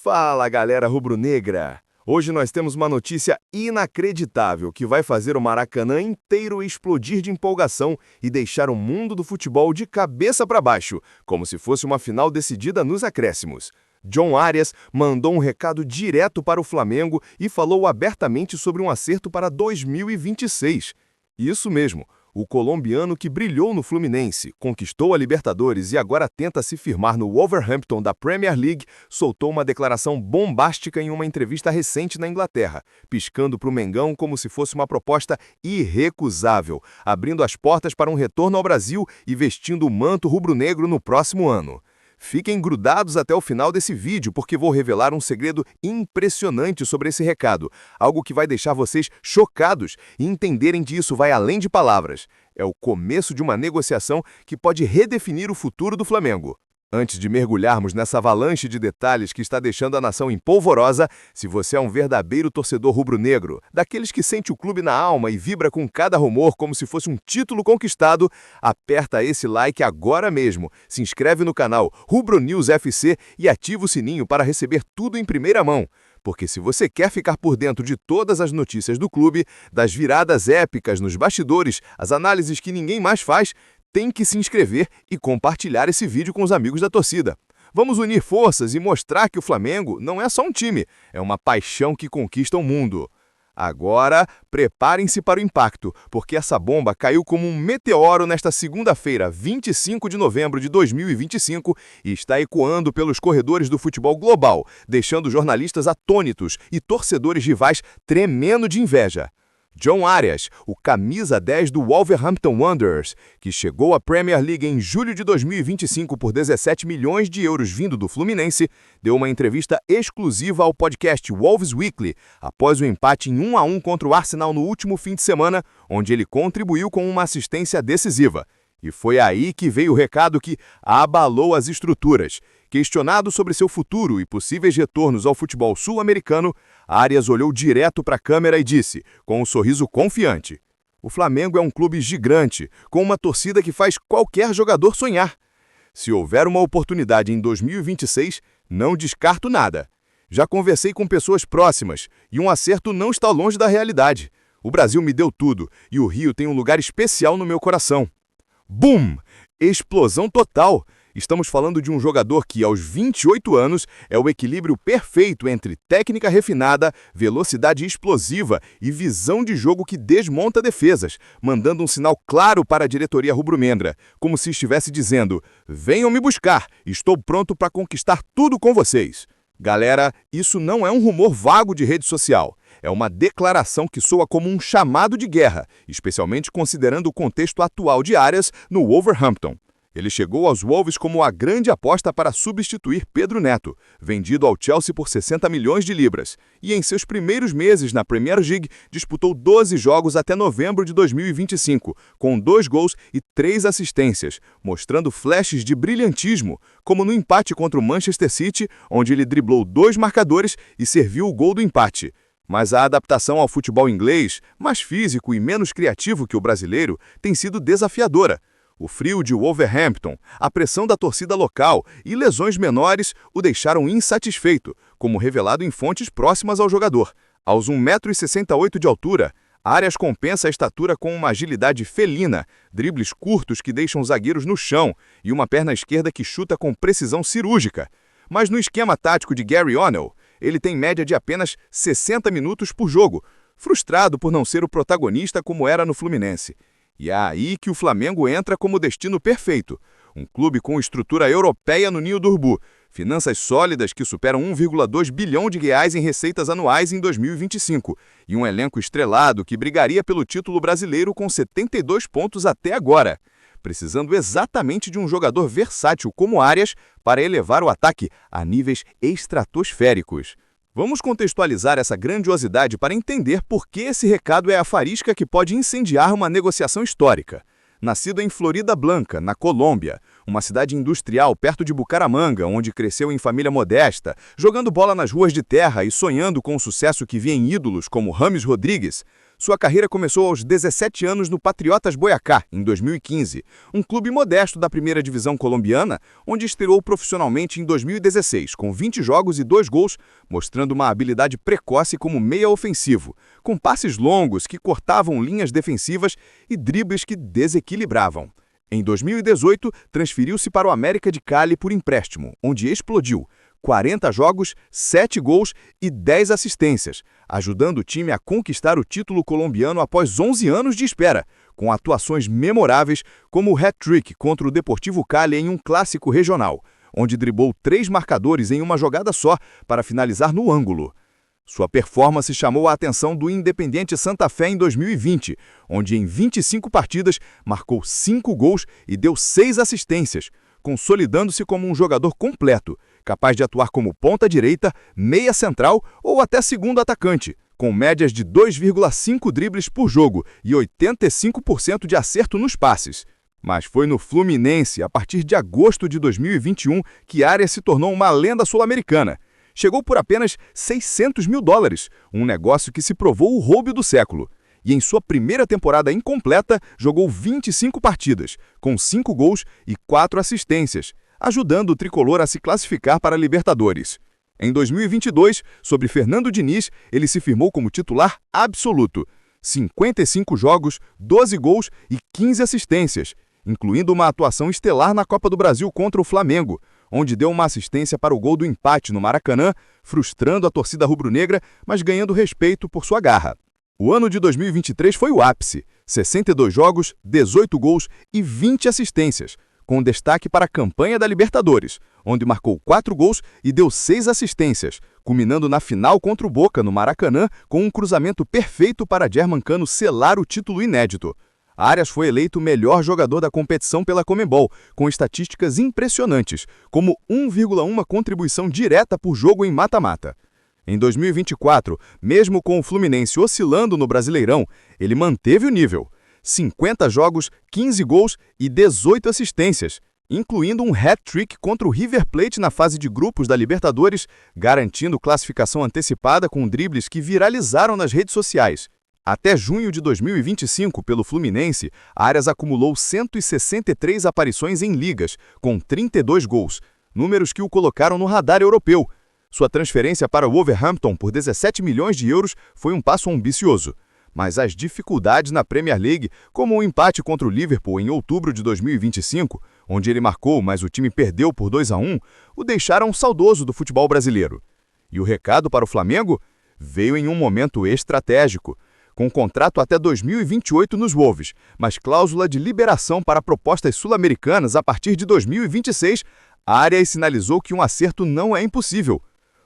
Fala, galera rubro-negra! Hoje nós temos uma notícia inacreditável que vai fazer o Maracanã inteiro explodir de empolgação e deixar o mundo do futebol de cabeça para baixo, como se fosse uma final decidida nos acréscimos. John Arias mandou um recado direto para o Flamengo e falou abertamente sobre um acerto para 2026. Isso mesmo. O colombiano que brilhou no Fluminense, conquistou a Libertadores e agora tenta se firmar no Wolverhampton da Premier League, soltou uma declaração bombástica em uma entrevista recente na Inglaterra, piscando para o Mengão como se fosse uma proposta irrecusável, abrindo as portas para um retorno ao Brasil e vestindo o manto rubro-negro no próximo ano. Fiquem grudados até o final desse vídeo, porque vou revelar um segredo impressionante sobre esse recado, algo que vai deixar vocês chocados e entenderem que isso vai além de palavras. É o começo de uma negociação que pode redefinir o futuro do Flamengo. Antes de mergulharmos nessa avalanche de detalhes que está deixando a nação em polvorosa, se você é um verdadeiro torcedor rubro-negro, daqueles que sente o clube na alma e vibra com cada rumor como se fosse um título conquistado, aperta esse like agora mesmo, se inscreve no canal Rubro News FC e ativa o sininho para receber tudo em primeira mão. Porque se você quer ficar por dentro de todas as notícias do clube, das viradas épicas nos bastidores, as análises que ninguém mais faz, tem que se inscrever e compartilhar esse vídeo com os amigos da torcida. Vamos unir forças e mostrar que o Flamengo não é só um time, é uma paixão que conquista o mundo. Agora, preparem-se para o impacto, porque essa bomba caiu como um meteoro nesta segunda-feira, 25 de novembro de 2025, e está ecoando pelos corredores do futebol global, deixando jornalistas atônitos e torcedores rivais tremendo de inveja. John Arias, o camisa 10 do Wolverhampton Wanderers, que chegou à Premier League em julho de 2025 por 17 milhões de euros vindo do Fluminense, deu uma entrevista exclusiva ao podcast Wolves Weekly, após o empate em 1-1 contra o Arsenal no último fim de semana, onde ele contribuiu com uma assistência decisiva. E foi aí que veio o recado que abalou as estruturas. Questionado sobre seu futuro e possíveis retornos ao futebol sul-americano, Arias olhou direto para a câmera e disse, com um sorriso confiante: "O Flamengo é um clube gigante, com uma torcida que faz qualquer jogador sonhar. Se houver uma oportunidade em 2026, não descarto nada. Já conversei com pessoas próximas e um acerto não está longe da realidade. O Brasil me deu tudo e o Rio tem um lugar especial no meu coração." Bum! Explosão total! Estamos falando de um jogador que, aos 28 anos, é o equilíbrio perfeito entre técnica refinada, velocidade explosiva e visão de jogo que desmonta defesas, mandando um sinal claro para a diretoria rubro-negra, como se estivesse dizendo: "Venham me buscar, estou pronto para conquistar tudo com vocês." Galera, isso não é um rumor vago de rede social. É uma declaração que soa como um chamado de guerra, especialmente considerando o contexto atual de Arias no Wolverhampton. Ele chegou aos Wolves como a grande aposta para substituir Pedro Neto, vendido ao Chelsea por 60 milhões de libras, e em seus primeiros meses na Premier League disputou 12 jogos até novembro de 2025, com 2 gols e 3 assistências, mostrando flashes de brilhantismo, como no empate contra o Manchester City, onde ele driblou 2 marcadores e serviu o gol do empate. Mas a adaptação ao futebol inglês, mais físico e menos criativo que o brasileiro, tem sido desafiadora. O frio de Wolverhampton, a pressão da torcida local e lesões menores o deixaram insatisfeito, como revelado em fontes próximas ao jogador. Aos 1,68 m de altura, Arias compensa a estatura com uma agilidade felina, dribles curtos que deixam os zagueiros no chão e uma perna esquerda que chuta com precisão cirúrgica. Mas no esquema tático de Gary O'Neill, ele tem média de apenas 60 minutos por jogo, frustrado por não ser o protagonista como era no Fluminense. E é aí que o Flamengo entra como destino perfeito. Um clube com estrutura europeia no Ninho do Urubu, finanças sólidas que superam 1,2 bilhão de reais em receitas anuais em 2025 e um elenco estrelado que brigaria pelo título brasileiro com 72 pontos até agora, precisando exatamente de um jogador versátil como Arias para elevar o ataque a níveis estratosféricos. Vamos contextualizar essa grandiosidade para entender por que esse recado é a faísca que pode incendiar uma negociação histórica. Nascido em Florida Blanca, na Colômbia, uma cidade industrial perto de Bucaramanga, onde cresceu em família modesta, jogando bola nas ruas de terra e sonhando com o sucesso que via em ídolos como Rames Rodrigues. Sua carreira começou aos 17 anos no Patriotas Boyacá, em 2015, um clube modesto da primeira divisão colombiana, onde estreou profissionalmente em 2016, com 20 jogos e 2 gols, mostrando uma habilidade precoce como meia ofensivo, com passes longos que cortavam linhas defensivas e dribles que desequilibravam. Em 2018, transferiu-se para o América de Cali por empréstimo, onde explodiu. 40 jogos, 7 gols e 10 assistências, ajudando o time a conquistar o título colombiano após 11 anos de espera, com atuações memoráveis como o hat-trick contra o Deportivo Cali em um clássico regional, onde driblou 3 marcadores em uma jogada só para finalizar no ângulo. Sua performance chamou a atenção do Independiente Santa Fé em 2020, onde em 25 partidas marcou 5 gols e deu 6 assistências, consolidando-se como um jogador completo, capaz de atuar como ponta-direita, meia central ou até segundo atacante, com médias de 2,5 dribles por jogo e 85% de acerto nos passes. Mas foi no Fluminense, a partir de agosto de 2021, que Arias se tornou uma lenda sul-americana. Chegou por apenas $600 mil, um negócio que se provou o roubo do século. E em sua primeira temporada incompleta, jogou 25 partidas, com 5 gols e 4 assistências, ajudando o tricolor a se classificar para a Libertadores. Em 2022, sob Fernando Diniz, ele se firmou como titular absoluto. 55 jogos, 12 gols e 15 assistências, incluindo uma atuação estelar na Copa do Brasil contra o Flamengo, onde deu uma assistência para o gol do empate no Maracanã, frustrando a torcida rubro-negra, mas ganhando respeito por sua garra. O ano de 2023 foi o ápice, 62 jogos, 18 gols e 20 assistências, com destaque para a campanha da Libertadores, onde marcou 4 gols e deu 6 assistências, culminando na final contra o Boca, no Maracanã, com um cruzamento perfeito para Germancano selar o título inédito. Arias foi eleito o melhor jogador da competição pela Conmebol, com estatísticas impressionantes, como 1,1 contribuição direta por jogo em mata-mata. Em 2024, mesmo com o Fluminense oscilando no Brasileirão, ele manteve o nível. 50 jogos, 15 gols e 18 assistências, incluindo um hat-trick contra o River Plate na fase de grupos da Libertadores, garantindo classificação antecipada com dribles que viralizaram nas redes sociais. Até junho de 2025, pelo Fluminense, Arias acumulou 163 aparições em ligas, com 32 gols, números que o colocaram no radar europeu. Sua transferência para o Wolverhampton por 17 milhões de euros foi um passo ambicioso. Mas as dificuldades na Premier League, como o empate contra o Liverpool em outubro de 2025, onde ele marcou, mas o time perdeu por 2-1, o deixaram saudoso do futebol brasileiro. E o recado para o Flamengo veio em um momento estratégico, com contrato até 2028 nos Wolves, mas cláusula de liberação para propostas sul-americanas a partir de 2026, Arias sinalizou que um acerto não é impossível.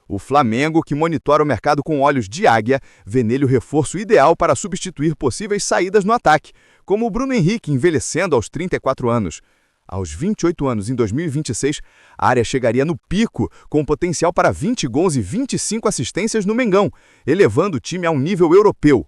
O Flamengo, que monitora o mercado com olhos de águia, vê nele o reforço ideal para substituir possíveis saídas no ataque, como o Bruno Henrique envelhecendo aos 34 anos. Aos 28 anos, em 2026, Arias chegaria no pico, com potencial para 20 gols e 25 assistências no Mengão, elevando o time a um nível europeu.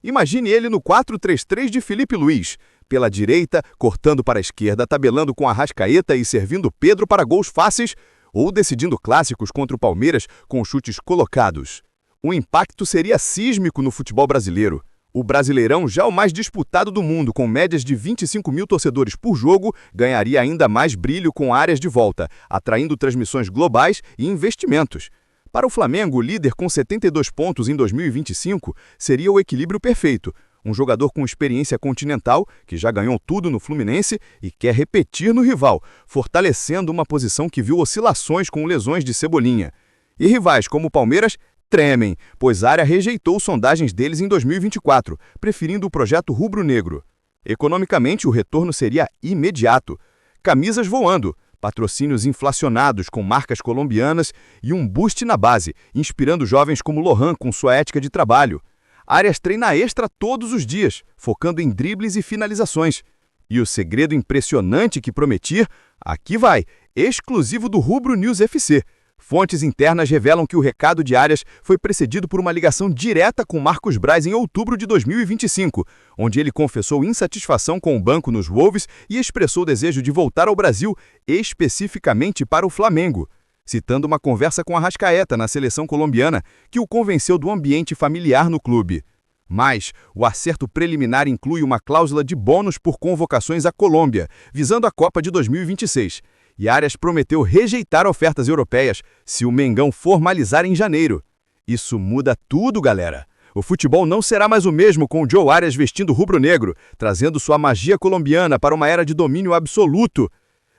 Imagine ele no 4-3-3 de Felipe Luiz, pela direita, cortando para a esquerda, tabelando com Arrascaeta e servindo Pedro para gols fáceis, ou decidindo clássicos contra o Palmeiras com chutes colocados. O impacto seria sísmico no futebol brasileiro. O Brasileirão, já o mais disputado do mundo, com médias de 25 mil torcedores por jogo, ganharia ainda mais brilho com Arias de volta, atraindo transmissões globais e investimentos. Para o Flamengo, líder com 72 pontos em 2025, seria o equilíbrio perfeito. Um jogador com experiência continental, que já ganhou tudo no Fluminense e quer repetir no rival, fortalecendo uma posição que viu oscilações com lesões de Cebolinha. E rivais como o Palmeiras tremem, pois Arias rejeitou sondagens deles em 2024, preferindo o projeto rubro-negro. Economicamente, o retorno seria imediato. Camisas voando, patrocínios inflacionados com marcas colombianas e um boost na base, inspirando jovens como Lohan com sua ética de trabalho. Arias treina extra todos os dias, focando em dribles e finalizações. E o segredo impressionante que prometia, aqui vai, exclusivo do Rubro News FC. Fontes internas revelam que o recado de Arias foi precedido por uma ligação direta com Marcos Braz em outubro de 2025, onde ele confessou insatisfação com o banco nos Wolves e expressou o desejo de voltar ao Brasil, especificamente para o Flamengo, citando uma conversa com Arrascaeta na seleção colombiana, que o convenceu do ambiente familiar no clube. Mas o acerto preliminar inclui uma cláusula de bônus por convocações à Colômbia, visando a Copa de 2026. E Arias prometeu rejeitar ofertas europeias se o Mengão formalizar em janeiro. Isso muda tudo, galera. O futebol não será mais o mesmo com o Joe Arias vestindo rubro-negro, trazendo sua magia colombiana para uma era de domínio absoluto.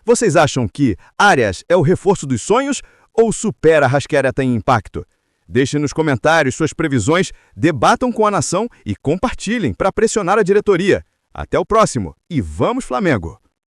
Vocês acham que Arias é o reforço dos sonhos ou supera Arrascaeta em impacto? Deixem nos comentários suas previsões, debatam com a nação e compartilhem para pressionar a diretoria. Até o próximo e vamos Flamengo!